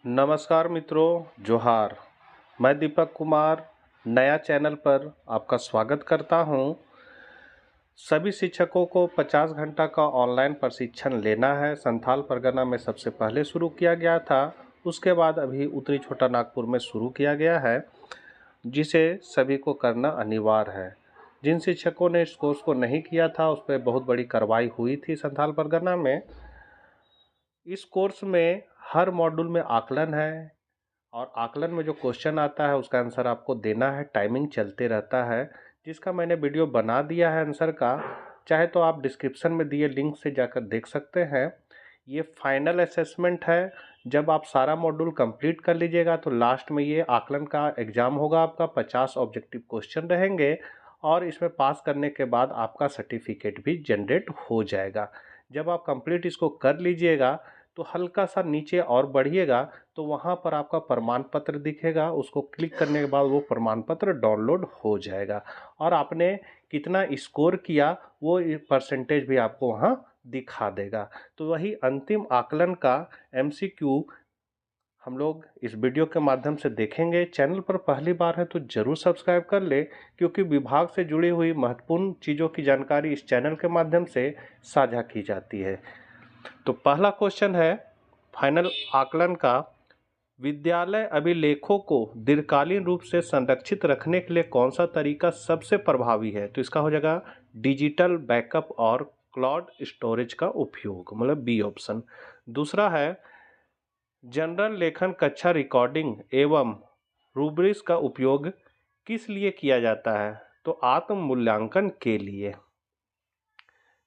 नमस्कार मित्रों, जोहार। मैं दीपक कुमार नया चैनल पर आपका स्वागत करता हूं। सभी शिक्षकों को 50 घंटा का ऑनलाइन प्रशिक्षण लेना है। संथाल परगना में सबसे पहले शुरू किया गया था, उसके बाद अभी उत्तरी छोटा नागपुर में शुरू किया गया है, जिसे सभी को करना अनिवार्य है। जिन शिक्षकों ने इस कोर्स को नहीं किया था उस पर बहुत बड़ी कार्रवाई हुई थी संथाल परगना में। इस कोर्स में हर मॉड्यूल में आकलन है और आकलन में जो क्वेश्चन आता है उसका आंसर आपको देना है। टाइमिंग चलते रहता है, जिसका मैंने वीडियो बना दिया है आंसर का, चाहे तो आप डिस्क्रिप्शन में दिए लिंक से जाकर देख सकते हैं। ये फाइनल असेसमेंट है। जब आप सारा मॉड्यूल कंप्लीट कर लीजिएगा तो लास्ट में ये आकलन का एग्ज़ाम होगा आपका। 50 ऑब्जेक्टिव क्वेश्चन रहेंगे और इसमें पास करने के बाद आपका सर्टिफिकेट भी जनरेट हो जाएगा। जब आप कंप्लीट इसको कर लीजिएगा तो हल्का सा नीचे और बढ़िएगा तो वहाँ पर आपका प्रमाण पत्र दिखेगा। उसको क्लिक करने के बाद वो प्रमाण पत्र डाउनलोड हो जाएगा और आपने कितना स्कोर किया वो परसेंटेज भी आपको वहाँ दिखा देगा। तो वही अंतिम आकलन का एमसीक्यू हम लोग इस वीडियो के माध्यम से देखेंगे। चैनल पर पहली बार है तो ज़रूर सब्सक्राइब कर ले, क्योंकि विभाग से जुड़ी हुई महत्वपूर्ण चीज़ों की जानकारी इस चैनल के माध्यम से साझा की जाती है। तो पहला क्वेश्चन है फाइनल आकलन का, विद्यालय अभिलेखों को दीर्घकालीन रूप से संरक्षित रखने के लिए कौन सा तरीका सबसे प्रभावी है? तो इसका हो जाएगा डिजिटल बैकअप और क्लाउड स्टोरेज का उपयोग, मतलब बी ऑप्शन। दूसरा है जनरल लेखन कक्षा रिकॉर्डिंग एवं रूब्रिक्स का उपयोग किस लिए किया जाता है? तो आत्म मूल्यांकन के लिए।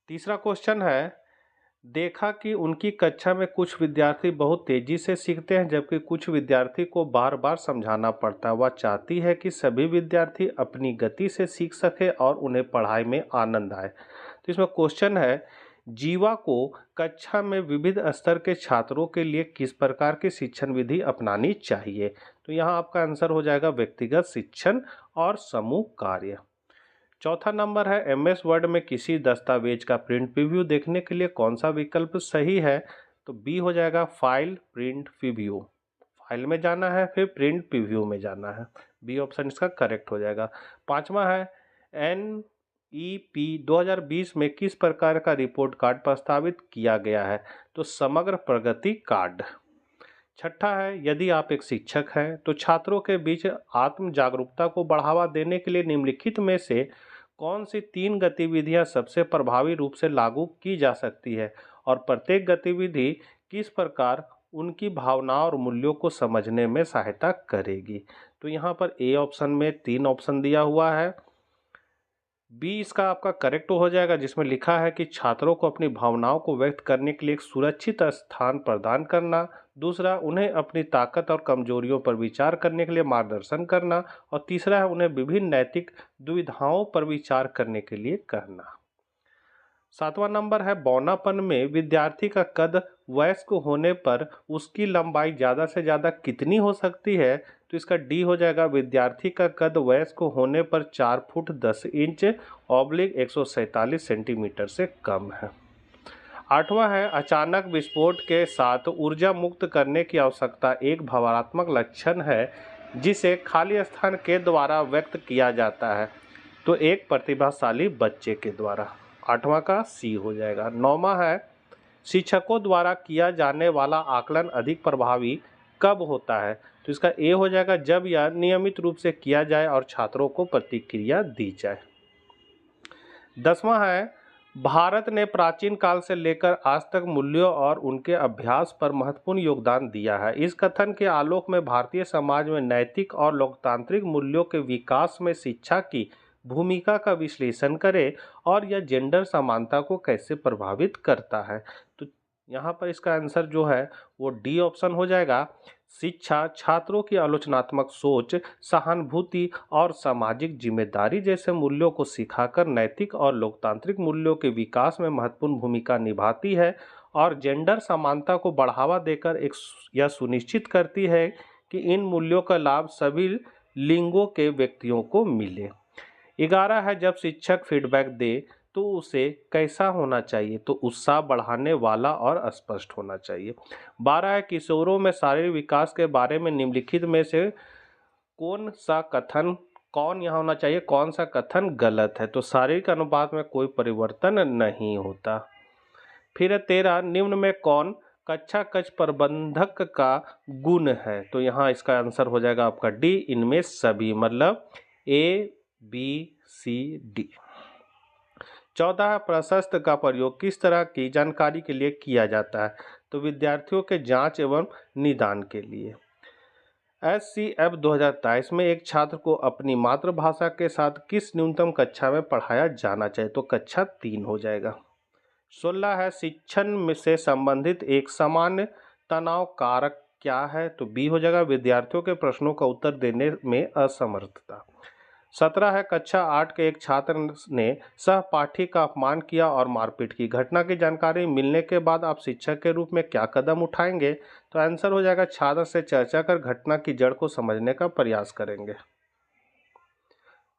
तीसरा क्वेश्चन है देखा कि उनकी कक्षा में कुछ विद्यार्थी बहुत तेजी से सीखते हैं जबकि कुछ विद्यार्थी को बार बार समझाना पड़ता है। वह चाहती है कि सभी विद्यार्थी अपनी गति से सीख सके और उन्हें पढ़ाई में आनंद आए। तो इसमें क्वेश्चन है जीवा को कक्षा में विविध स्तर के छात्रों के लिए किस प्रकार की शिक्षण विधि अपनानी चाहिए? तो यहाँ आपका आंसर हो जाएगा व्यक्तिगत शिक्षण और समूह कार्य। चौथा नंबर है एमएस वर्ड में किसी दस्तावेज का प्रिंट प्रीव्यू देखने के लिए कौन सा विकल्प सही है? तो बी हो जाएगा फाइल प्रिंट प्रीव्यू। फाइल में जाना है फिर प्रिंट प्रीव्यू में जाना है। बी ऑप्शन इसका करेक्ट हो जाएगा। पांचवा है NEP 2020 में किस प्रकार का रिपोर्ट कार्ड प्रस्तावित किया गया है? तो समग्र प्रगति कार्ड। छठा है यदि आप एक शिक्षक हैं तो छात्रों के बीच आत्म जागरूकता को बढ़ावा देने के लिए निम्नलिखित में से कौन सी 3 गतिविधियां सबसे प्रभावी रूप से लागू की जा सकती है और प्रत्येक गतिविधि किस प्रकार उनकी भावनाओं और मूल्यों को समझने में सहायता करेगी? तो यहाँ पर ए ऑप्शन में 3 ऑप्शन दिया हुआ है। बी इसका आपका करेक्ट हो जाएगा, जिसमें लिखा है कि छात्रों को अपनी भावनाओं को व्यक्त करने के लिए एक सुरक्षित स्थान प्रदान करना। दूसरा, उन्हें अपनी ताकत और कमजोरियों पर विचार करने के लिए मार्गदर्शन करना। और तीसरा है उन्हें विभिन्न नैतिक दुविधाओं पर विचार करने के लिए कहना। सातवां नंबर है बौनापन में विद्यार्थी का कद वयस्क होने पर उसकी लंबाई ज़्यादा से ज़्यादा कितनी हो सकती है? तो इसका डी हो जाएगा विद्यार्थी का कद वयस्क होने पर 4 फुट 10 इंच ऑब्लिक 147 सेंटीमीटर से कम है। आठवां है अचानक विस्फोट के साथ ऊर्जा मुक्त करने की आवश्यकता एक भावनात्मक लक्षण है जिसे खाली स्थान के द्वारा व्यक्त किया जाता है। तो एक प्रतिभाशाली बच्चे के द्वारा। आठवां का सी हो जाएगा। नौवां है शिक्षकों द्वारा किया जाने वाला आकलन अधिक प्रभावी कब होता है? तो इसका ए हो जाएगा जब यह नियमित रूप से किया जाए और छात्रों को प्रतिक्रिया दी जाए। 10वां है भारत ने प्राचीन काल से लेकर आज तक मूल्यों और उनके अभ्यास पर महत्वपूर्ण योगदान दिया है। इस कथन के आलोक में भारतीय समाज में नैतिक और लोकतांत्रिक मूल्यों के विकास में शिक्षा की भूमिका का विश्लेषण करें और यह जेंडर समानता को कैसे प्रभावित करता है? तो यहाँ पर इसका आंसर जो है वो डी ऑप्शन हो जाएगा। शिक्षा छात्रों की आलोचनात्मक सोच, सहानुभूति और सामाजिक जिम्मेदारी जैसे मूल्यों को सिखाकर नैतिक और लोकतांत्रिक मूल्यों के विकास में महत्वपूर्ण भूमिका निभाती है और जेंडर समानता को बढ़ावा देकर यह सुनिश्चित करती है कि इन मूल्यों का लाभ सभी लिंगों के व्यक्तियों को मिले। 11 है जब शिक्षक फीडबैक दे तो उसे कैसा होना चाहिए? तो उत्साह बढ़ाने वाला और स्पष्ट होना चाहिए। 12 है किशोरों में शारीरिक विकास के बारे में निम्नलिखित में से कौन यहाँ होना चाहिए, कौन सा कथन गलत है? तो शारीरिक अनुपात में कोई परिवर्तन नहीं होता। फिर है 13, निम्न में कौन कक्षा कक्ष प्रबंधक का गुण है? तो यहाँ इसका आंसर हो जाएगा आपका डी, इनमें सभी, मतलब ए बी सी डी। 14, प्रशस्त का प्रयोग किस तरह की जानकारी के लिए किया जाता है? तो विद्यार्थियों के जांच एवं निदान के लिए। SCF 2023 में एक छात्र को अपनी मातृभाषा के साथ किस न्यूनतम कक्षा में पढ़ाया जाना चाहिए? तो कक्षा 3 हो जाएगा। 16 है शिक्षण से संबंधित एक सामान्य तनाव कारक क्या है? तो बी हो जाएगा, विद्यार्थियों के प्रश्नों का उत्तर देने में असमर्थता। 17 है कक्षा 8 के एक छात्र ने सहपाठी का अपमान किया और मारपीट की। घटना की जानकारी मिलने के बाद आप शिक्षक के रूप में क्या कदम उठाएंगे? तो आंसर हो जाएगा छात्र से चर्चा कर घटना की जड़ को समझने का प्रयास करेंगे।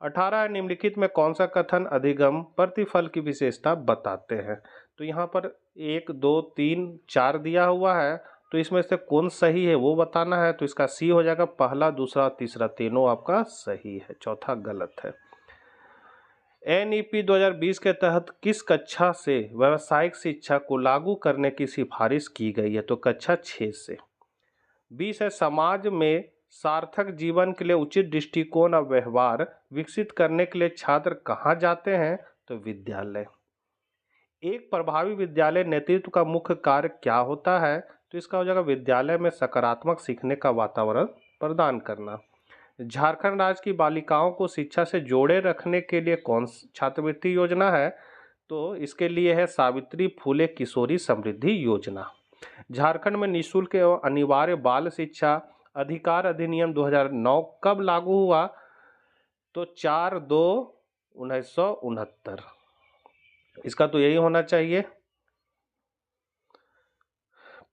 18 है निम्नलिखित में कौन सा कथन अधिगम प्रतिफल की विशेषता बताते हैं? तो यहाँ पर 1 2 3 4 दिया हुआ है, तो इसमें से कौन सही है वो बताना है। तो इसका सी हो जाएगा, पहला दूसरा तीसरा तीनों आपका सही है, चौथा गलत है। NEP 2020 के तहत किस कक्षा से व्यावसायिक शिक्षा को लागू करने की सिफारिश की गई है? तो कक्षा 6 से। 20 है समाज में सार्थक जीवन के लिए उचित दृष्टिकोण और व्यवहार विकसित करने के लिए छात्र कहाँ जाते हैं? तो विद्यालय। एक प्रभावी विद्यालय नेतृत्व का मुख्य कार्य क्या होता है? तो इसका हो जाएगा विद्यालय में सकारात्मक सीखने का वातावरण प्रदान करना। झारखंड राज्य की बालिकाओं को शिक्षा से जोड़े रखने के लिए कौन छात्रवृत्ति योजना है? तो इसके लिए है सावित्री फुले किशोरी समृद्धि योजना। झारखंड में निःशुल्क एवं अनिवार्य बाल शिक्षा अधिकार अधिनियम 2009 कब लागू हुआ? तो 4/2/1969। इसका तो यही होना चाहिए।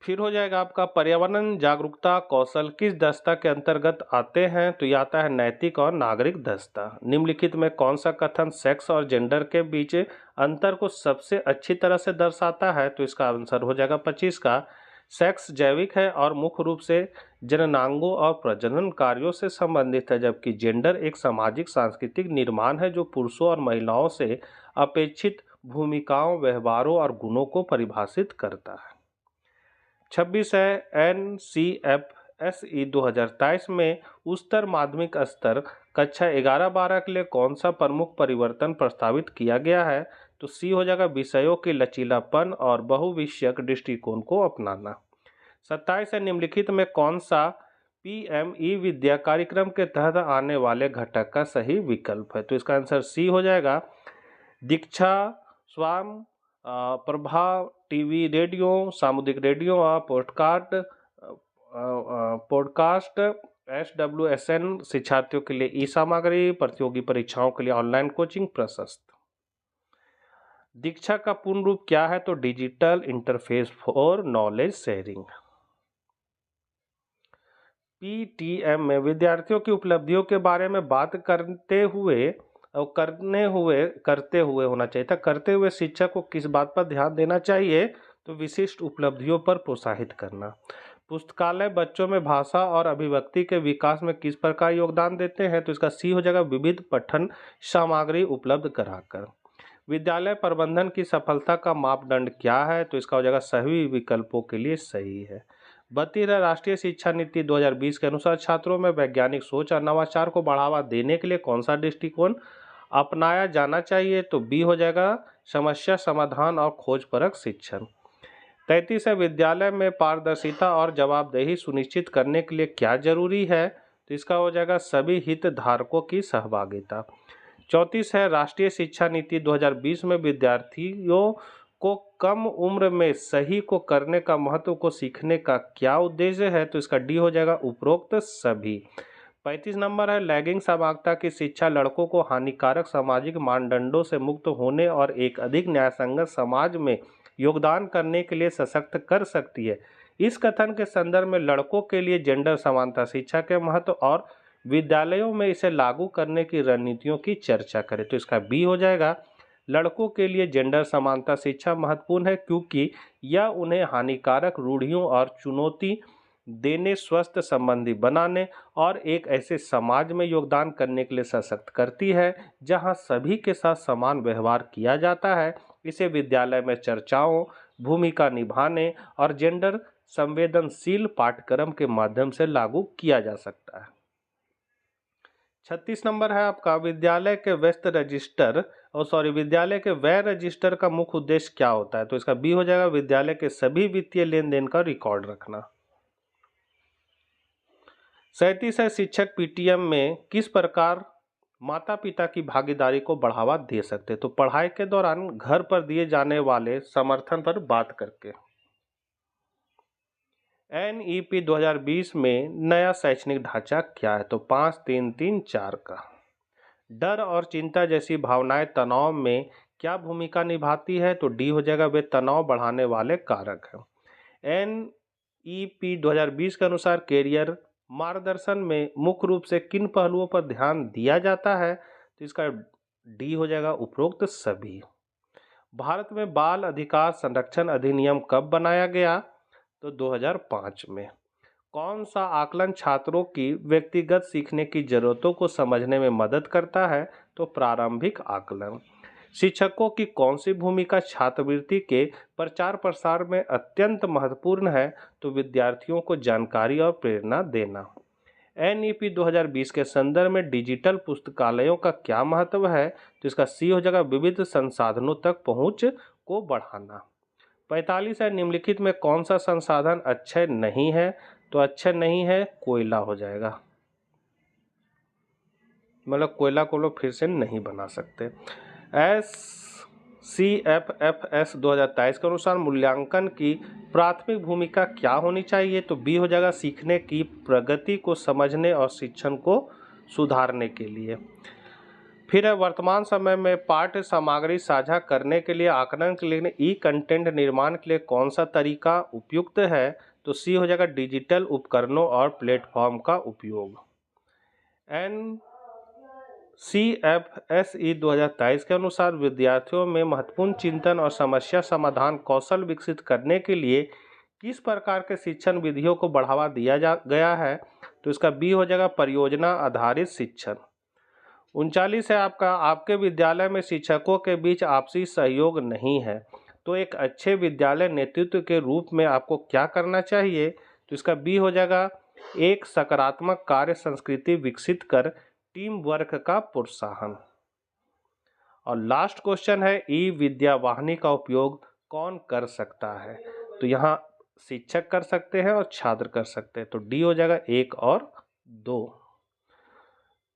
फिर हो जाएगा आपका पर्यावरण जागरूकता कौशल किस दस्ता के अंतर्गत आते हैं? तो ये आता है नैतिक और नागरिक दस्ता। निम्नलिखित में कौन सा कथन सेक्स और जेंडर के बीच अंतर को सबसे अच्छी तरह से दर्शाता है? तो इसका आंसर हो जाएगा 25 का, सेक्स जैविक है और मुख्य रूप से जननांगों और प्रजनन कार्यों से संबंधित है, जबकि जेंडर एक सामाजिक सांस्कृतिक निर्माण है जो पुरुषों और महिलाओं से अपेक्षित भूमिकाओं, व्यवहारों और गुणों को परिभाषित करता है। 26 है NCFSE 2023 में उच्चतर माध्यमिक स्तर कक्षा 11-12 के लिए कौन सा प्रमुख परिवर्तन प्रस्तावित किया गया है? तो सी हो जाएगा विषयों के लचीलापन और बहुविषयक दृष्टिकोण को अपनाना। 27 है निम्नलिखित में कौन सा PME विद्या कार्यक्रम के तहत आने वाले घटक का सही विकल्प है? तो इसका आंसर सी हो जाएगा, दीक्षा, स्वाम, प्रभाव, टीवी रेडियो, सामुदायिक रेडियो और पॉडकास्ट SWSN शिक्षार्थियों के लिए ई सामग्री, प्रतियोगी परीक्षाओं के लिए ऑनलाइन कोचिंग प्रशस्त। दीक्षा का पूर्ण रूप क्या है? तो digital interface for knowledge sharing. PTM में विद्यार्थियों की उपलब्धियों के बारे में बात करते हुए शिक्षक को किस बात पर ध्यान देना चाहिए? तो विशिष्ट उपलब्धियों पर प्रोत्साहित करना। पुस्तकालय बच्चों में भाषा और अभिव्यक्ति के विकास में किस प्रकार योगदान देते हैं? तो इसका सी हो जाएगा, विविध पठन सामग्री उपलब्ध कराकर। विद्यालय प्रबंधन की सफलता का मापदंड क्या है? तो इसका हो जाएगा सभी विकल्पों के लिए सही है। 32 राष्ट्रीय शिक्षा नीति 2020 के अनुसार छात्रों में वैज्ञानिक सोच और नवाचार को बढ़ावा देने के लिए कौन सा दृष्टिकोण अपनाया जाना चाहिए? तो बी हो जाएगा, समस्या समाधान और खोजपरक शिक्षण। 33 है विद्यालय में पारदर्शिता और जवाबदेही सुनिश्चित करने के लिए क्या जरूरी है? तो इसका हो जाएगा सभी हितधारकों की सहभागिता। 34 है राष्ट्रीय शिक्षा नीति 2020 में विद्यार्थियों को कम उम्र में सही को करने का महत्व को सीखने का क्या उद्देश्य है? तो इसका डी हो जाएगा, उपरोक्त सभी। 35 नंबर है लैंगिक समानता की शिक्षा लड़कों को हानिकारक सामाजिक मानदंडों से मुक्त होने और एक अधिक न्यायसंगत समाज में योगदान करने के लिए सशक्त कर सकती है। इस कथन के संदर्भ में लड़कों के लिए जेंडर समानता शिक्षा के महत्व और विद्यालयों में इसे लागू करने की रणनीतियों की चर्चा करें। तो इसका बी हो जाएगा, लड़कों के लिए जेंडर समानता शिक्षा महत्वपूर्ण है क्योंकि यह उन्हें हानिकारक रूढ़ियों और चुनौती देने, स्वस्थ संबंधी बनाने और एक ऐसे समाज में योगदान करने के लिए सशक्त करती है जहां सभी के साथ समान व्यवहार किया जाता है। इसे विद्यालय में चर्चाओं, भूमिका निभाने और जेंडर संवेदनशील पाठ्यक्रम के माध्यम से लागू किया जा सकता है। 36 नंबर है आपका, विद्यालय के विद्यालय के व्यय रजिस्टर का मुख्य उद्देश्य क्या होता है? तो इसका बी हो जाएगा, विद्यालय के सभी वित्तीय लेन देन का रिकॉर्ड रखना। 37 है, शिक्षक पीटीएम में किस प्रकार माता पिता की भागीदारी को बढ़ावा दे सकते? तो पढ़ाई के दौरान घर पर दिए जाने वाले समर्थन पर बात करके। एनईपी 2020 में नया शैक्षणिक ढांचा क्या है? तो 5-3-3-4 का। डर और चिंता जैसी भावनाएं तनाव में क्या भूमिका निभाती है? तो डी हो जाएगा, वे तनाव बढ़ाने वाले कारक हैं। एनईपी 2020 के अनुसार कैरियर मार्गदर्शन में मुख्य रूप से किन पहलुओं पर ध्यान दिया जाता है? तो इसका डी हो जाएगा, उपरोक्त सभी। भारत में बाल अधिकार संरक्षण अधिनियम कब बनाया गया? तो 2005 में। कौन सा आकलन छात्रों की व्यक्तिगत सीखने की जरूरतों को समझने में मदद करता है? तो प्रारंभिक आकलन। शिक्षकों की कौन सी भूमिका छात्रवृत्ति के प्रचार प्रसार में अत्यंत महत्वपूर्ण है? तो विद्यार्थियों को जानकारी और प्रेरणा देना। एनईपी 2020 के संदर्भ में डिजिटल पुस्तकालयों का क्या महत्व है? तो इसका सी हो जाएगा, विविध संसाधनों तक पहुंच को बढ़ाना। 45 है, निम्नलिखित में कौन सा संसाधन अक्षय नहीं है? तो अक्षय नहीं है, कोयला हो जाएगा, मतलब कोयला को लोग फिर से नहीं बना सकते। SCFFS 2023 के अनुसार मूल्यांकन की प्राथमिक भूमिका क्या होनी चाहिए? तो बी हो जाएगा, सीखने की प्रगति को समझने और शिक्षण को सुधारने के लिए। फिर है, वर्तमान समय में पाठ्य सामग्री साझा करने के लिए आकलन के लिए ई कंटेंट निर्माण के लिए कौन सा तरीका उपयुक्त है? तो सी हो जाएगा, डिजिटल उपकरणों और प्लेटफॉर्म का उपयोग। NCFSE 2023 के अनुसार विद्यार्थियों में महत्वपूर्ण चिंतन और समस्या समाधान कौशल विकसित करने के लिए किस प्रकार के शिक्षण विधियों को बढ़ावा दिया गया है? तो इसका बी हो जाएगा, परियोजना आधारित शिक्षण। 39 है आपका, आपके विद्यालय में शिक्षकों के बीच आपसी सहयोग नहीं है, तो एक अच्छे विद्यालय नेतृत्व के रूप में आपको क्या करना चाहिए? तो इसका बी हो जाएगा, एक सकारात्मक कार्य संस्कृति विकसित कर टीम वर्क का प्रोत्साहन। और लास्ट क्वेश्चन है, ई विद्या वाहिनी का उपयोग कौन कर सकता है? तो यहाँ शिक्षक कर सकते हैं और छात्र कर सकते हैं, तो डी हो जाएगा 1 और 2।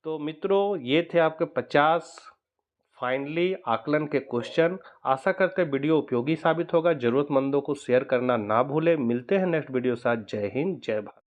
तो मित्रों, ये थे आपके 50 फाइनली आकलन के क्वेश्चन। आशा करते हैं वीडियो उपयोगी साबित होगा। जरूरतमंदों को शेयर करना ना भूलें। मिलते हैं नेक्स्ट वीडियो साथ। जय हिंद, जय भारत।